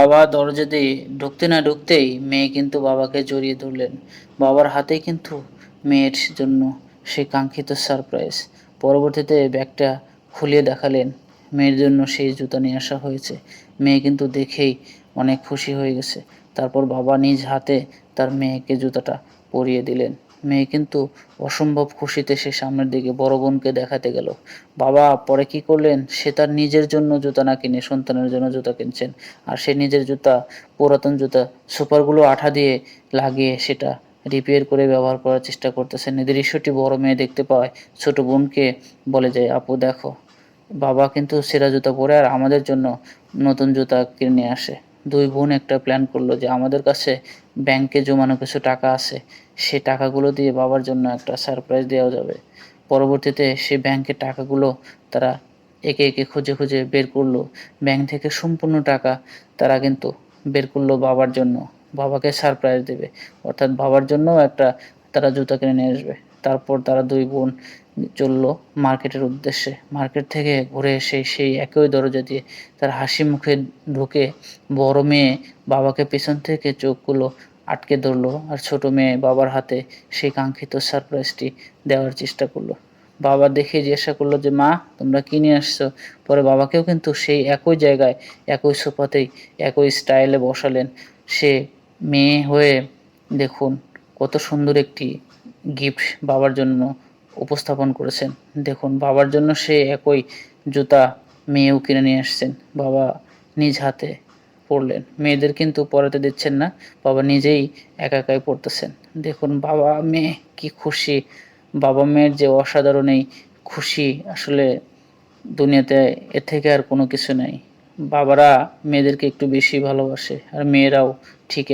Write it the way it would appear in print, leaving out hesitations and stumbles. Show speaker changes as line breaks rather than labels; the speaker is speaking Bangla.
বাবা দরজা দিয়ে ঢুকতে না ঢুকতেই মেয়ে কিন্তু বাবাকে জড়িয়ে ধরলেন। বাবার হাতে কিন্তু মেয়ের জন্য সেই কাঙ্ক্ষিত সারপ্রাইজ। পরবর্তীতে ব্যাগটা খুলে দেখালেন মেয়ের জন্য সেই জুতা নিয়ে আসা হয়েছে। মেয়ে কিন্তু দেখেই অনেক খুশি হয়ে গেছে। তারপর বাবা নিজ হাতে তার মেয়েকে জুতাটা পরিয়ে দিলেন। মেয়ে কিন্তু অসম্ভব খুশিতে সে সামনের দিকে বড় বোনকে দেখাতে গেল। বাবা পরে কি করলেন, সে তার নিজের জন্য জুতা না কিনে সন্তানের জন্য জুতা কিনছেন। আর সে নিজের জুতা, পুরাতন জুতা সুপারগুলো আঠা দিয়ে লাগিয়ে সেটা রিপেয়ার করে ব্যবহার করার চেষ্টা করতেছেন। এই দৃশ্যটি বড় মেয়ে দেখতে পায়, ছোট বোনকে বলে যায়, আপু দেখো, বাবা কিন্তু ছেঁড়া জুতা পরে আর আমাদের জন্য নতুন জুতা কিনে নিয়ে আসে। দুই বোন একটা প্ল্যান করলো যে আমাদের কাছে ব্যাংকে জমানো কিছু টাকা আছে, সে টাকাগুলো দিয়ে বাবার জন্য একটা সারপ্রাইজ দেওয়া যাবে। পরবর্তীতে সে ব্যাংকের টাকাগুলো তারা একে একে খুঁজে খুঁজে বের করলো। ব্যাংক থেকে সম্পূর্ণ টাকা তারা কিন্তু বের করলো বাবার জন্য, বাবাকে সারপ্রাইজ দেবে, অর্থাৎ বাবার জন্যও একটা তারা জুতা কিনে নিয়ে আসবে। তারপর তারা দুই বোন চললো মার্কেটের উদ্দেশ্যে। মার্কেট থেকে ঘুরে এসে সেই একই দরজা দিয়ে তার হাসি মুখে ঢুকে বড় মেয়ে বাবাকে পেছন থেকে চোখগুলো আটকে ধরলো আর ছোট মেয়ে বাবার হাতে সেই কাঙ্ক্ষিত সারপ্রাইজটি দেওয়ার চেষ্টা করলো। বাবা দেখে জিজ্ঞাসা করলো যে মা, তোমরা কি নিয়ে আসছো? পরে বাবাকেও কিন্তু সেই একই জায়গায়, একই সোফাতেই, একই স্টাইলে বসালেন। সে মেয়ে হয়ে দেখুন কত সুন্দর একটি গিফট বাবার জন্য উপস্থাপন করেছেন। দেখুন বাবার জন্য সে একই জুতা মেয়েও কিনে নিয়ে আসছেন। বাবা নিজ হাতে পড়লেন। মেয়েদের কিন্তু পড়াতে দিচ্ছেন না। বাবা নিজেই একা একাই পড়তেছেন। দেখুন বাবা মেয়ে কি খুশি। বাবা মেয়ের যে অসাধারণ এই খুশি, আসলে দুনিয়াতে এর থেকে আর কোনো কিছু নাই। বাবারা মেয়েদেরকে একটু বেশি ভালোবাসে আর মেয়েরাও ঠিক